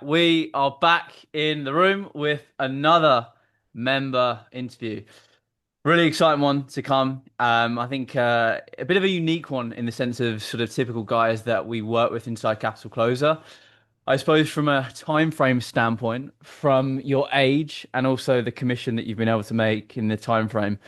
we are back in the room with another member interview. Really exciting one to come. I think a bit of a unique one in the sense of sort of typical guys that we work with inside Capital Closer. I suppose from a time frame standpoint, from your age and also the commission that you've been able to make in the time frame,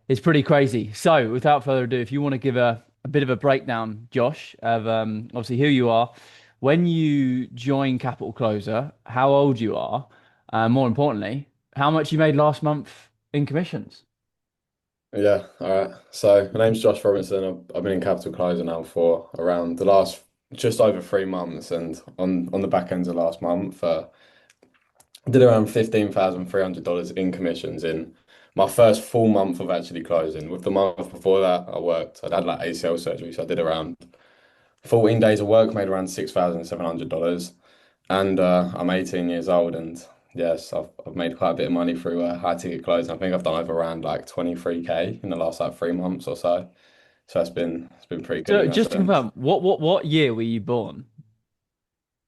it's pretty crazy. So, without further ado, if you want to give a bit of a breakdown, Josh, of obviously who you are, when you join Capital Closer, how old you are, and more importantly, how much you made last month in commissions. Yeah, all right. So my name's Josh Robinson. I've been in Capital Closer now for around the last just over 3 months, and on the back end of last month, I did around $15,300 in commissions in my first full month of actually closing. With the month before that, I'd had like ACL surgery, so I did around 14 days of work, made around $6,700, and I'm 18 years old, and yes, I've made quite a bit of money through high ticket closing. I think I've done over around like 23K in the last like 3 months or so. So it's been pretty good So, in that just to sense. confirm, what year were you born?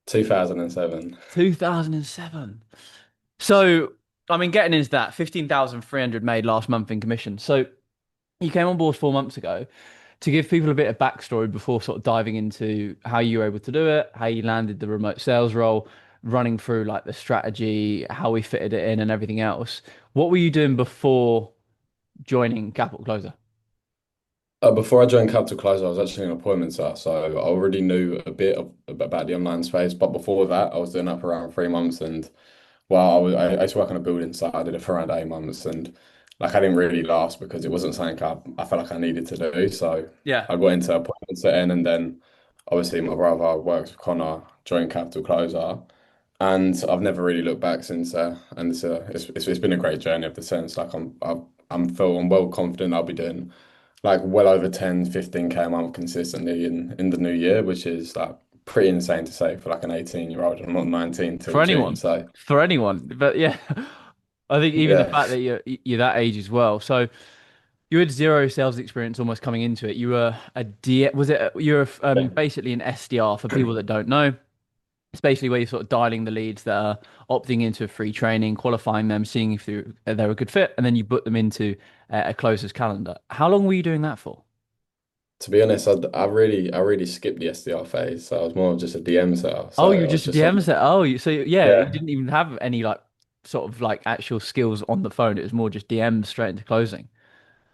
2007. 2007. So, I mean, getting into that, 15,300 made last month in commission. So, you came on board 4 months ago. To give people a bit of backstory before sort of diving into how you were able to do it, how you landed the remote sales role, running through like the strategy, how we fitted it in, and everything else. What were you doing before joining Capital Closer? Before I joined Capital Closer, I was actually an appointment setter, so I already knew a bit about the online space. But before that, I was doing that for around 3 months, and well, I used to work on a building site. I did it for around 8 months, and like I didn't really last because it wasn't something I felt like I needed to do. So Yeah. I got into appointment setting, and then obviously my brother works with Connor, joined Capital Closer, and I've never really looked back since. And it's been a great journey of the sense. Like I'm well confident I'll be doing like well over 10, 15K a month consistently in the new year, which is like pretty insane to say for like an 18-year-old. I'm not 19 till For June, anyone, so for anyone. But yeah, I think even the yeah. fact that you're that age as well. So you had zero sales experience almost coming into it. You were a D, was it? You're basically an SDR for people that don't know. It's basically where you're sort of dialing the leads that are opting into a free training, qualifying them, seeing if they're a good fit, and then you put them into a closer's calendar. How long were you doing that for? To be honest, I really skipped the SDR phase. So I was more of just a DM setter. So Oh, you were I was just a just on. DM set. Oh, so yeah, you Yeah. didn't even have any like sort of like actual skills on the phone. It was more just DM straight into closing.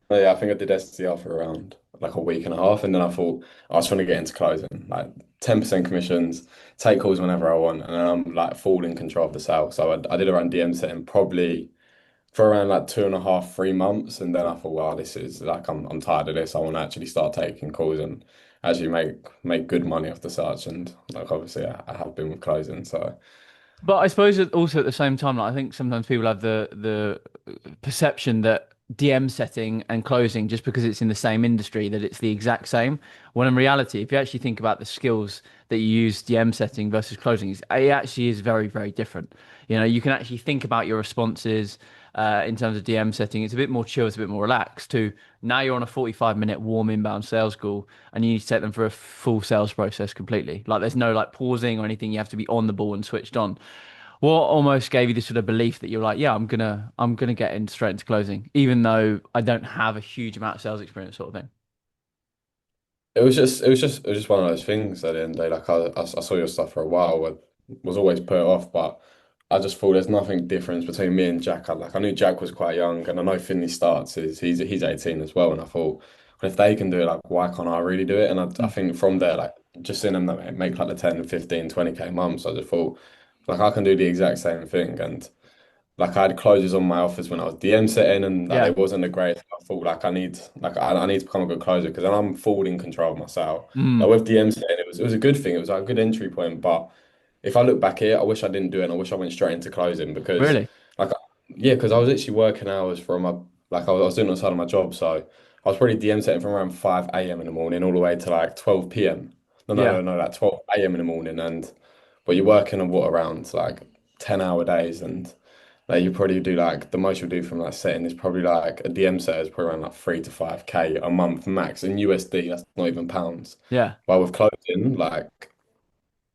Yeah, I think I did SDR for around like a week and a half, and then I thought I was trying to get into closing, like 10% commissions, take calls whenever I want, and then I'm like full in control of the sale. So I did around DM setting probably for around like 2.5, 3 months, and then I thought, wow, this is like I'm tired of this. I want to actually start taking calls and actually make good money off the search, and like obviously I have been with closing, so But I suppose that also at the same time, like, I think sometimes people have the perception that DM setting and closing, just because it's in the same industry, that it's the exact same. When in reality, if you actually think about the skills that you use DM setting versus closing, it actually is very, very different. You know, you can actually think about your responses in terms of DM setting. It's a bit more chill, it's a bit more relaxed. To now you're on a 45-minute warm inbound sales call and you need to take them for a full sales process completely. Like there's no like pausing or anything. You have to be on the ball and switched on. What almost gave you this sort of belief that you're like, yeah, I'm gonna get in straight into closing, even though I don't have a huge amount of sales experience, sort of thing. it was just one of those things at the end of the day. Like I saw your stuff for a while, I was always put off, but I just thought there's nothing difference between me and Jack. I knew Jack was quite young, and I know Finley starts is he's 18 as well, and I thought, well, if they can do it, like why can't I really do it? And I Mm. think from there, like just seeing them make like the 10, 15, 20K months, I just thought like I can do the exact same thing, and like I had closers on my offers when I was DM setting, and like Yeah. it wasn't the greatest. I thought like I need to become a good closer because then I'm full in control of myself. Like Mm. with DM setting, it was a good thing. It was like a good entry point. But if I look back here, I wish I didn't do it. And I wish I went straight into closing because Really? like yeah, because I was actually working hours from my like I was doing it on the side of my job, so I was probably DM setting from around 5 a.m. in the morning all the way to like 12 p.m. No, no, Yeah. no, no, like 12 a.m. in the morning, and but you're working on what around like 10-hour days and. Like you probably do like the most you'll do from that setting is probably like a DM set is probably around like 3 to 5K a month max in USD. That's not even pounds. Yeah. While with clothing, like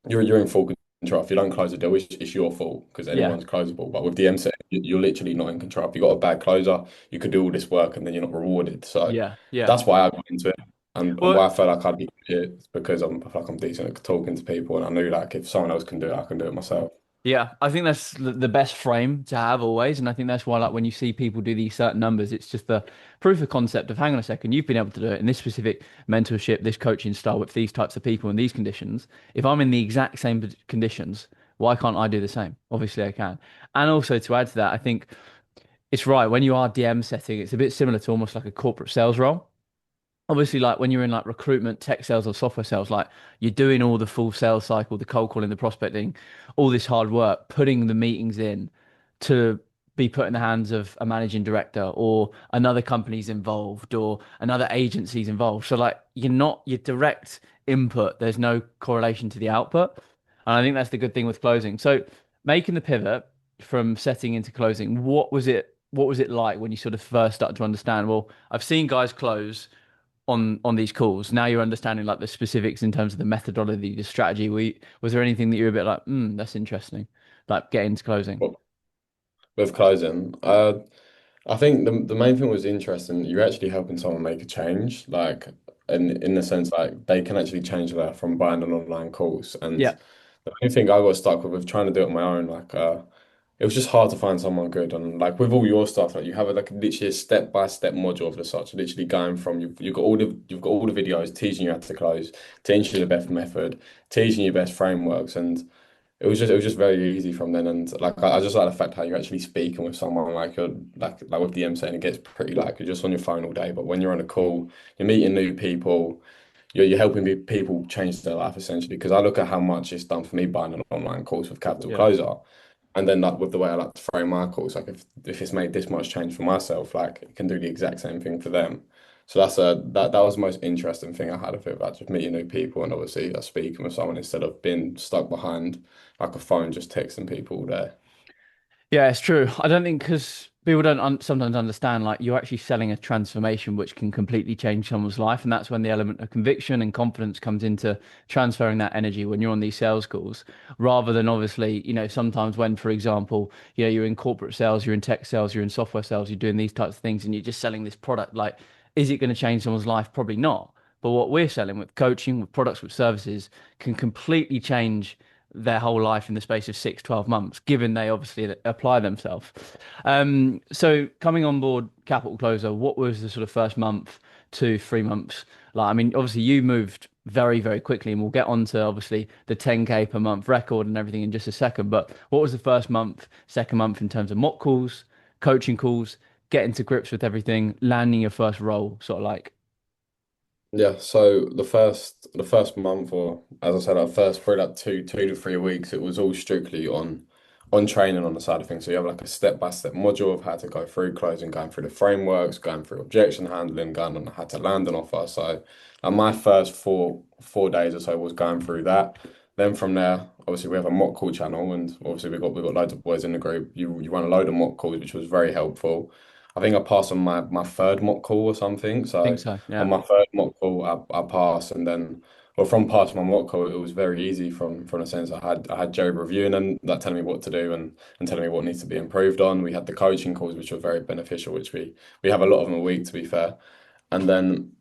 you're in full control. control. If you don't close a deal, it's your fault because Yeah, anyone's closable. But with DM set, you're literally not in control. If you got a bad closer, you could do all this work and then you're not rewarded. So yeah, yeah. that's why I got into it. And Well, why I felt like I'd be good is because I feel like I'm decent at talking to people, and I knew like if someone else can do it, I can do it myself. yeah, I think that's the best frame to have always, and I think that's why, like, when you see people do these certain numbers, it's just the proof of concept of, hang on a second, you've been able to do it in this specific mentorship, this coaching style with these types of people in these conditions. If I'm in the exact same conditions, why can't I do the same? Obviously, I can. And also to add to that, I think it's right when you are DM setting, it's a bit similar to almost like a corporate sales role. Obviously, like when you're in like recruitment, tech sales, or software sales, like you're doing all the full sales cycle, the cold calling, the prospecting, all this hard work, putting the meetings in to be put in the hands of a managing director or another company's involved or another agency's involved. So like you're not your direct input, there's no correlation to the output. And I think that's the good thing with closing. So making the pivot from setting into closing, what was it like when you sort of first started to understand, well, I've seen guys close on these calls. Now you're understanding like the specifics in terms of the methodology, the strategy. Was there anything that you were a bit like, that's interesting, like getting to closing? But with closing, I think the main thing was interesting. You're actually helping someone make a change, like in the sense like they can actually change that from buying an online course. And Yeah, the only thing I got stuck with trying to do it on my own, like it was just hard to find someone good. And like with all your stuff, like you have like literally a step-by-step module of the such, literally going from you've got all the videos teaching you how to close, teaching you the best method, teaching you best frameworks, and it was just very easy from then. And like I just like the fact how you're actually speaking with someone, like you're like with DM saying, it gets pretty like you're just on your phone all day, but when you're on a call, you're meeting new people, you're helping people change their life essentially. Because I look at how much it's done for me buying an online course with Capital yeah. Closer, and then like with the way I like to frame my course, like if it's made this much change for myself, like it can do the exact same thing for them. So that was the most interesting thing I had of it, about just meeting new people and obviously speaking with someone instead of being stuck behind like a phone just texting people all day. Yeah, it's true. I don't think because people don't sometimes understand, like you're actually selling a transformation which can completely change someone's life, and that's when the element of conviction and confidence comes into transferring that energy when you're on these sales calls, rather than obviously, sometimes when, for example, you're in corporate sales, you're in tech sales, you're in software sales, you're doing these types of things, and you're just selling this product. Like, is it going to change someone's life? Probably not. But what we're selling with coaching, with products, with services, can completely change their whole life in the space of 6, 12 months, given they obviously apply themselves. So coming on board Capital Closer, what was the sort of first month to 3 months like? I mean, obviously you moved very, very quickly, and we'll get on to obviously the 10K per month record and everything in just a second. But what was the first month, second month in terms of mock calls, coaching calls, getting to grips with everything, landing your first role, sort of like? Yeah, so the first month, or as I said, our first probably like two to 3 weeks, it was all strictly on training on the side of things. So you have like a step-by-step module of how to go through closing, going through the frameworks, going through objection handling, going on how to land an offer. So my first four days or so was going through that. Then from there, obviously we have a mock call channel, and obviously we've got loads of boys in the group. You run a load of mock calls, which was very helpful. I think I passed on my third mock call or something. I think So so, on yeah. my third mock call, I passed, and then, well, from passing my mock call, it was very easy from the sense I had Joe reviewing and that telling me what to do and telling me what needs to be improved on. We had the coaching calls, which were very beneficial, which we have a lot of them a week, to be fair. And then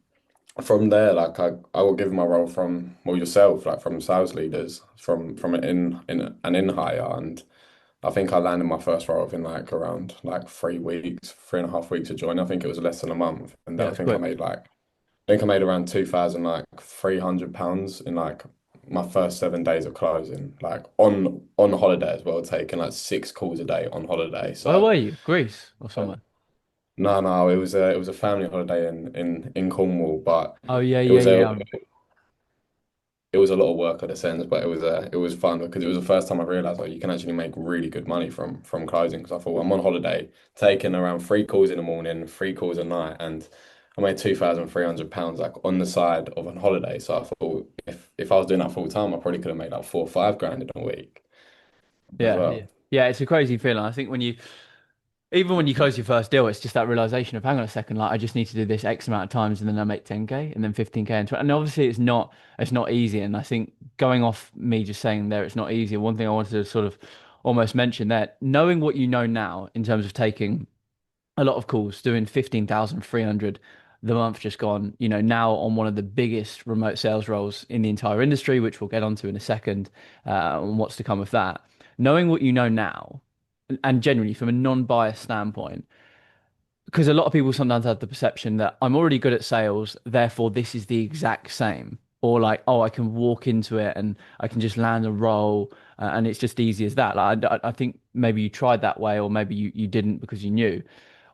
from there, like I will give my role from, well, yourself, like from sales leaders, from an in hire, and I think I landed my first role within like around like 3 weeks, 3.5 weeks of joining. I think it was less than a month, and then Yeah, I it's think I quick. made like I think I made around 2,000 like £300 in like my first 7 days of closing, like on holiday as well, taking like 6 calls a day on holiday. Where So were you? Greece or uh, somewhere? no, it was a family holiday in Cornwall, but Oh yeah, it yeah, was a yeah. it was a lot of work at the sense, but it was fun because it was the first time I realized like you can actually make really good money from closing. Because I thought, well, I'm on holiday, taking around 3 calls in the morning, 3 calls at night, and I made £2,300 like on the side of a holiday. So I thought if I was doing that full time, I probably could have made like 4 or 5 grand in a week as Yeah, yeah. well. Yeah, it's a crazy feeling. I think when you Even when you close your first deal, it's just that realization of, hang on a second, like I just need to do this X amount of times and then I make 10K and then 15K and 20. And obviously it's not easy. And I think going off me just saying there it's not easy, one thing I wanted to sort of almost mention that knowing what you know now in terms of taking a lot of calls, doing 15,300 the month just gone, now on one of the biggest remote sales roles in the entire industry, which we'll get onto in a second, and what's to come of that. Knowing what you know now, and generally from a non-biased standpoint, because a lot of people sometimes have the perception that I'm already good at sales, therefore this is the exact same. Or like, oh, I can walk into it and I can just land a role, and it's just easy as that. Like, I think maybe you tried that way, or maybe you didn't because you knew.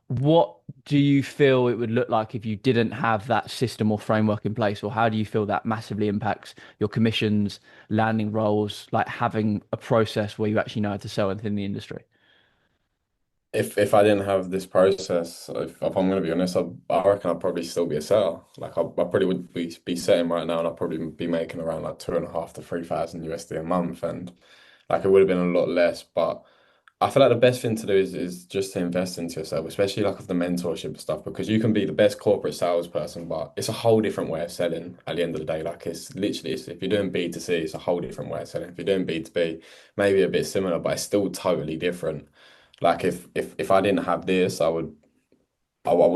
What do you feel it would look like if you didn't have that system or framework in place? Or how do you feel that massively impacts your commissions, landing roles, like having a process where you actually know how to sell within the industry? If I didn't have this process, if I'm going to be honest, I reckon I'd probably still be a seller. Like I probably would be setting right now, and I'd probably be making around like 2.5 to 3,000 USD a month, and like it would have been a lot less. But I feel like the best thing to do is just to invest into yourself, especially like with the mentorship stuff, because you can be the best corporate salesperson, but it's a whole different way of selling at the end of the day. Like if you're doing B2C, it's a whole different way of selling. If you're doing B2B, maybe a bit similar, but it's still totally different. Like if I didn't have this, I wouldn't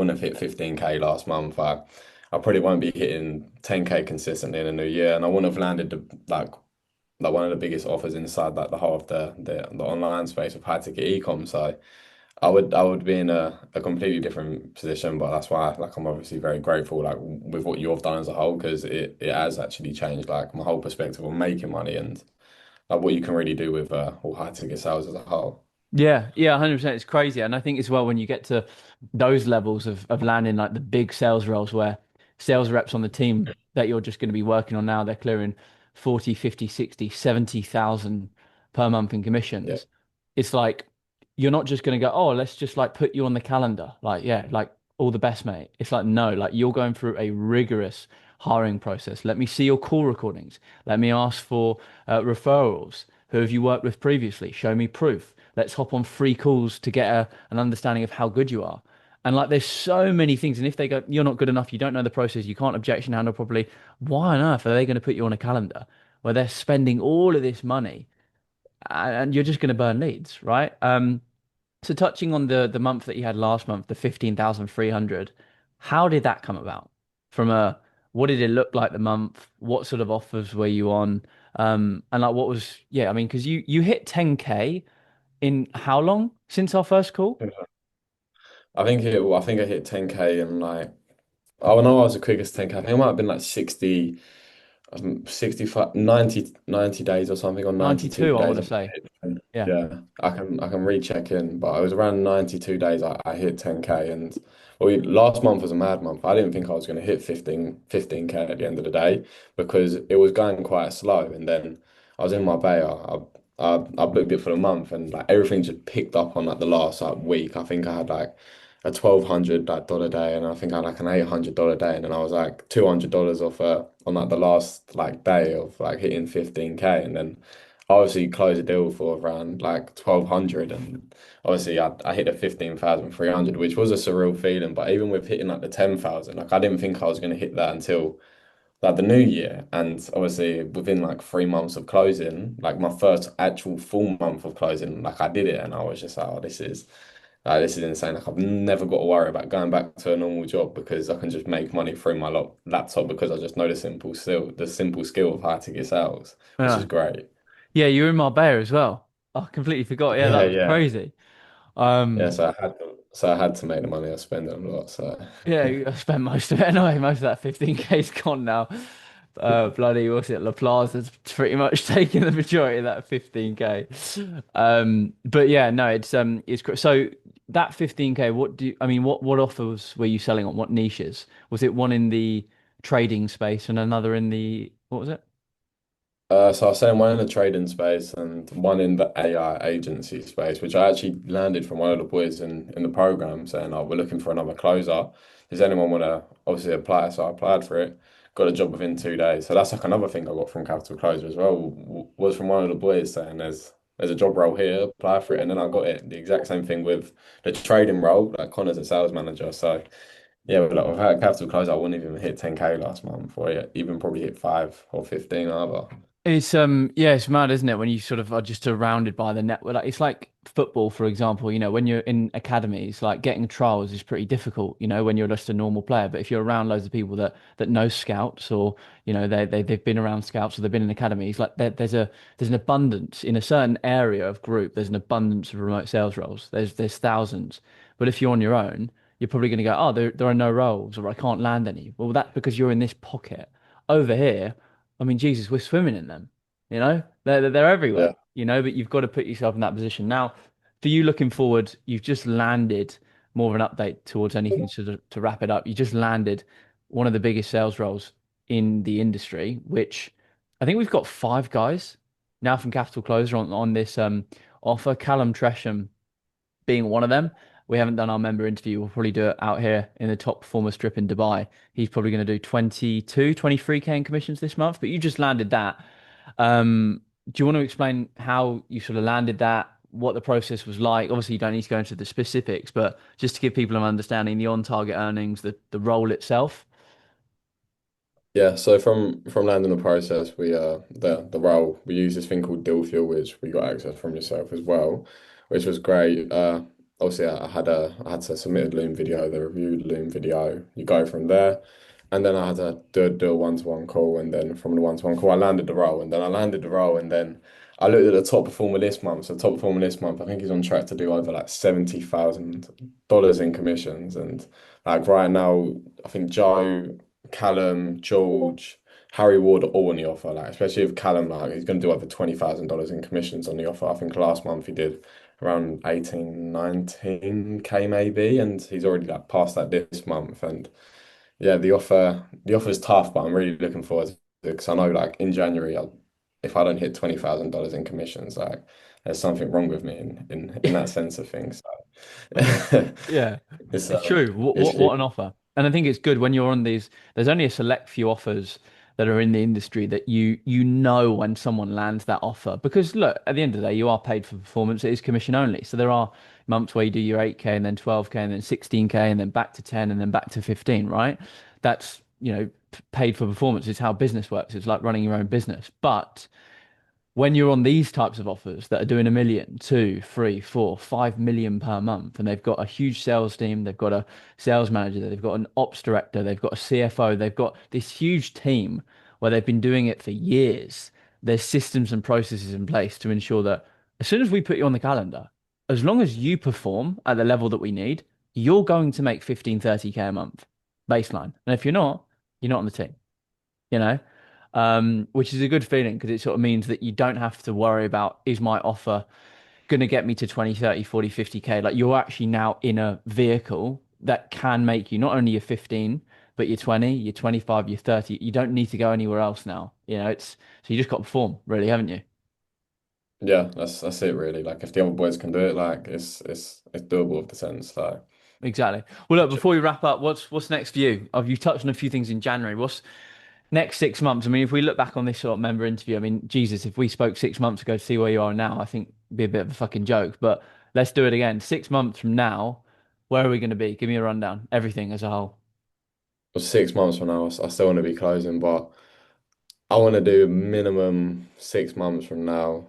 have hit 15K last month. I probably won't be hitting 10K consistently in a new year, and I wouldn't have landed like one of the biggest offers inside like the whole of the online space of high ticket e-com. So I would be in a completely different position, but that's why like I'm obviously very grateful like with what you've done as a whole because it has actually changed like my whole perspective on making money and like what you can really do with all high ticket sales as a whole. Yeah, yeah, 100%. It's crazy. And I think as well, when you get to those levels of landing like the big sales roles where sales reps on the team that you're just going to be working on now, they're clearing 40, 50, 60, 70,000 per month in Yeah. commissions. It's like you're not just going to go, oh, let's just like put you on the calendar. Like, yeah, like all the best, mate. It's like, no, like you're going through a rigorous hiring process. Let me see your call recordings. Let me ask for referrals. Who have you worked with previously? Show me proof. Let's hop on free calls to get an understanding of how good you are. And like, there's so many things. And if they go, you're not good enough, you don't know the process, you can't objection handle properly, why on earth are they going to put you on a calendar where they're spending all of this money and you're just going to burn leads, right? So touching on the month that you had last month, the 15,300, how did that come about? From a What did it look like the month? What sort of offers were you on? And like what was yeah, I mean, because you hit 10K in how long since our first call? I think I hit 10K in like I know I was the quickest 10K. I think it might have been like 60. 65, 90 days or something, or 92 92, I want days. to say. Yeah. Yeah, I can recheck in, but it was around 92 days I hit 10K and last month was a mad month. I didn't think I was going to hit 15K at the end of the day because it was going quite slow. And then I was in my bay. I booked it for the month and like everything just picked up on like the last like week. I think I had like a $1,200 like dollar day, and I think I had like an $800 day, and then I was like $200 off on like the last like day of like hitting 15K, and then obviously closed a deal for around like 1,200, and obviously I hit a 15,300, which was a surreal feeling. But even with hitting like the 10,000, like I didn't think I was going to hit that until like the new year, and obviously within like 3 months of closing, like my first actual full month of closing, like I did it, and I was just like, oh, this is insane. Like I've never got to worry about going back to a normal job because I can just make money through my laptop because I just know the simple skill of how to get sales, which is Yeah. great. Yeah, you were in Marbella as well. I completely forgot. Yeah, that Yeah, was yeah. crazy. Yeah, Um, so I had to make the money. I spend it a lot. So yeah, I spent most of it anyway. Most of that 15K is gone now. Bloody, what's it? La Plaza's pretty much taking the majority of that 15K. But yeah, no, so that 15K, I mean, what offers were you selling on? What niches? Was it one in the trading space and another in the, what was it? so I was saying one in the trading space and one in the AI agency space, which I actually landed from one of the boys in the program saying, "Oh, we're looking for another closer. Does anyone want to obviously apply?" So I applied for it, got a job within 2 days. So that's like another thing I got from Capital Closer as well. Was from one of the boys saying, there's a job role here, apply for it, and then I got it. The exact same thing with the trading role, like Connor's a sales manager. So yeah, but like without capital close, I wouldn't even hit 10K last month, or yeah, even probably hit 5 or 15 either. It's yeah, it's mad, isn't it? When you sort of are just surrounded by the network. Like it's like football, for example. When you're in academies, like getting trials is pretty difficult. When you're just a normal player. But if you're around loads of people that know scouts, or they've been around scouts, or they've been in academies, like there's an abundance in a certain area of group. There's an abundance of remote sales roles. There's thousands. But if you're on your own, you're probably going to go, oh, there are no roles, or I can't land any. Well, that's because you're in this pocket. Over here. I mean, Jesus, we're swimming in them. They're everywhere. Yeah. But you've got to put yourself in that position. Now, for you looking forward, you've just landed more of an update towards anything to wrap it up. You just landed one of the biggest sales roles in the industry, which I think we've got five guys now from Capital Closer on this offer. Callum Tresham being one of them. We haven't done our member interview. We'll probably do it out here in the top performer strip in Dubai. He's probably going to do 22, 23K in commissions this month, but you just landed that. Do you want to explain how you sort of landed that, what the process was like? Obviously, you don't need to go into the specifics, but just to give people an understanding, the on-target earnings, the role itself. Yeah, so from landing the process, we the role we use this thing called deal fuel, which we got access from yourself as well, which was great. Obviously, I had to submit a Loom video, the reviewed Loom video. You go from there, and then I had to do a one-to-one call, and then from the one-to-one call, I landed the role, and then I landed the role, and then I looked at the top performer this month. So top performer this month, I think he's on track to do over like $70,000 in commissions, and like right now, I think Joe. Callum, George, Harry Ward are all on the offer. Like especially if Callum, like he's going to do over $20,000 in commissions on the offer. I think last month he did around 18, 19K maybe, and he's already like passed that this month. And yeah, the offer is tough, but I'm really looking forward to it because I know like in January, if I don't hit $20,000 in commissions, like there's something wrong with me in that sense of things. So Yeah, it's it's true. it's What an offer. And I think it's good when you're on these, there's only a select few offers that are in the industry that you know when someone lands that offer. Because look, at the end of the day, you are paid for performance. It is commission only. So there are months where you do your 8K and then 12K and then 16K and then back to 10 and then back to 15, right? That's, paid for performance. It's how business works. It's like running your own business. But when you're on these types of offers that are doing a million, two, three, four, 5 million per month, and they've got a huge sales team, they've got a sales manager, they've got an ops director, they've got a CFO, they've got this huge team where they've been doing it for years. There's systems and processes in place to ensure that as soon as we put you on the calendar, as long as you perform at the level that we need, you're going to make 15, 30K a month baseline. And if you're not on the team you know, which is a good feeling because it sort of means that you don't have to worry about is my offer going to get me to 20, 30, 40, 50K? Like you're actually now in a vehicle that can make you not only your 15, but your 20, your 25, your 30. You don't need to go anywhere else now. It's so you just got to perform, really, haven't you? Yeah, that's it really. Like if the other boys can do it, like it's doable with the sense. Like Exactly. Well, look, before we wrap up, what's next for you? You touched on a few things in January. What's next 6 months? I mean, if we look back on this sort of member interview, I mean, Jesus, if we spoke 6 months ago to see where you are now, I think it'd be a bit of a fucking joke. But let's do it again. 6 months from now, where are we going to be? Give me a rundown. Everything as a whole. 6 months from now, I still want to be closing, but I want to do minimum 6 months from now.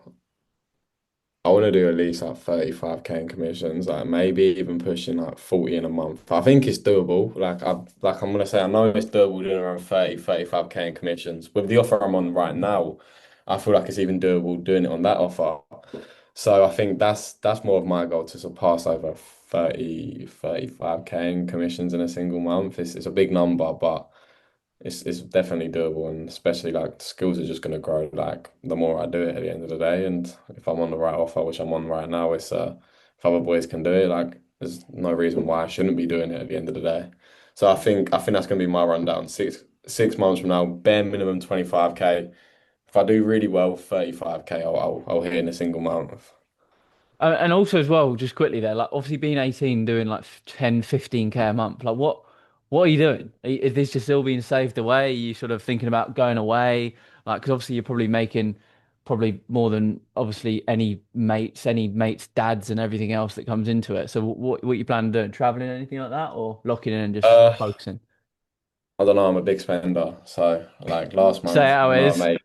I want to do at least like 35K in commissions, like maybe even pushing like 40 in a month. I think it's doable. I'm gonna say I know it's doable doing around 35K in commissions. With the offer I'm on right now, I feel like it's even doable doing it on that offer. So I think that's more of my goal to surpass over 35K in commissions in a single month. It's a big number, but it's definitely doable, and especially like the skills are just going to grow like the more I do it at the end of the day. And if I'm on the right offer, which I'm on right now, it's if other boys can do it, like there's no reason why I shouldn't be doing it at the end of the day. So I think that's going to be my rundown. Six months from now, bare minimum 25K. If I do really well, 35K, I'll hit in a single month. And also as well, just quickly there, like obviously being 18, doing like 10, 15K a month, like what are you doing? Is this just still being saved away? Are you sort of thinking about going away? Like, because obviously you're probably making probably more than obviously any mates, dads, and everything else that comes into it. So what you plan on doing? Traveling, anything like that, or locking in and just Uh, focusing? I don't know. I'm a big spender. So like last Say month, how I it know I is. made.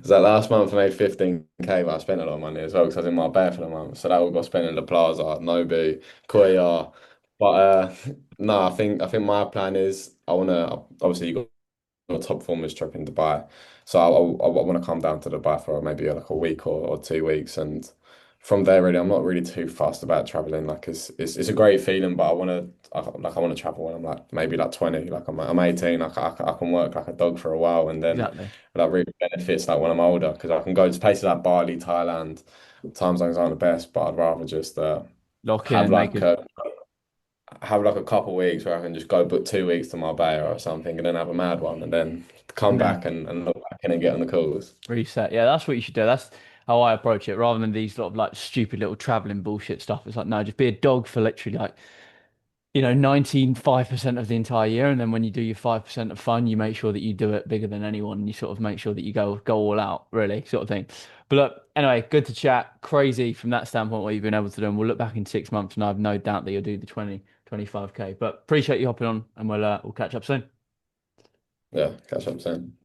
So last month I made 15K, but I spent a lot of money as well because I was in Marbella for the month. So that all got spent in the Plaza, Nobu, Koya. But no, I think my plan is I wanna obviously you got a top performers trip in Dubai. So I want to come down to Dubai for maybe like a week or 2 weeks, and from there, really, I'm not really too fussed about traveling. Like, it's a great feeling, but I want to travel when I'm like maybe like 20. Like I'm 18. I can work like a dog for a while, and then Exactly. that really benefits like when I'm older because I can go to places like Bali, Thailand. Time zones aren't the best, but I'd rather just Lock in have and make like it. a couple weeks where I can just go book 2 weeks to Marbella or something and then have a mad one and then come Yeah. back and look back in and get on the calls. Reset. Yeah, that's what you should do. That's how I approach it, rather than these sort of like stupid little traveling bullshit stuff. It's like, no, just be a dog for literally like, 95% of the entire year. And then when you do your 5% of fun, you make sure that you do it bigger than anyone. And you sort of make sure that you go all out, really, sort of thing. But look, anyway, good to chat. Crazy from that standpoint what you've been able to do. And we'll look back in 6 months and I have no doubt that you'll do the 20 25K. But appreciate you hopping on and we'll catch up soon. Yeah, catch up soon.